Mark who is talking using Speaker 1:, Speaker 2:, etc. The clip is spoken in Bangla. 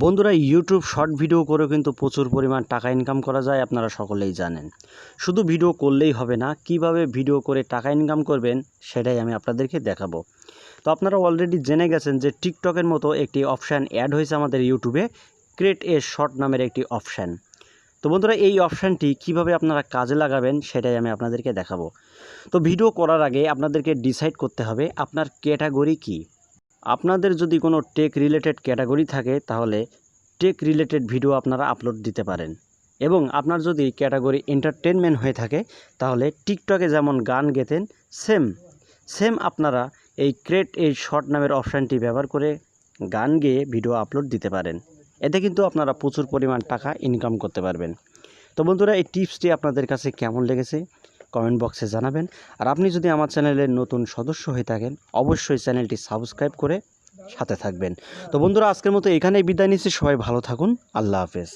Speaker 1: বন্ধুরা ইউটিউব শর্ট ভিডিও করে কিন্তু প্রচুর পরিমাণ টাকা ইনকাম করা যায়, আপনারা সকলেই জানেন। শুধু ভিডিও করলেই হবে না, কিভাবে ভিডিও করে টাকা ইনকাম করবেন সেটাই আমি আপনাদেরকে দেখাবো। তো আপনারা অলরেডি জেনে গেছেন যে টিকটকের মতো একটি অপশান অ্যাড হয়েছে আমাদের ইউটিউবে, ক্রিয়েট এ শর্ট নামের একটি অপশান। তো বন্ধুরা এই অপশানটি কিভাবে আপনারা কাজে লাগাবেন সেটাই আমি আপনাদেরকে দেখাবো। তো ভিডিও করার আগে আপনাদেরকে ডিসাইড করতে হবে আপনার ক্যাটাগরি কী। আপনাদের যদি কোনো টেক রিলেটেড ক্যাটাগরি থাকে তাহলে টেক রিলেটেড ভিডিও আপনারা আপলোড দিতে পারেন, এবং আপনার যদি ক্যাটাগরি এন্টারটেনমেন্ট হয়ে থাকে তাহলে টিকটকে যেমন গান গেতেন সেম আপনারা এই ক্রিয়েট এই শর্ট নামের অপশানটি ব্যবহার করে গান গেয়ে ভিডিও আপলোড দিতে পারেন। এতে কিন্তু আপনারা প্রচুর পরিমাণ টাকা ইনকাম করতে পারবেন। তো বন্ধুরা এই টিপসটি আপনাদের কাছে কেমন লেগেছে কমেন্ট বক্সে জানাবেন। আর আপনি যদি আমার চ্যানেলের নতুন সদস্য হয়ে থাকেন অবশ্যই চ্যানেলটি সাবস্ক্রাইব করে সাথে থাকবেন। তো বন্ধুরা আজকের মতো এখানেই বিদায় নিচ্ছি, সবাই ভালো থাকুন, আল্লাহ হাফেজ।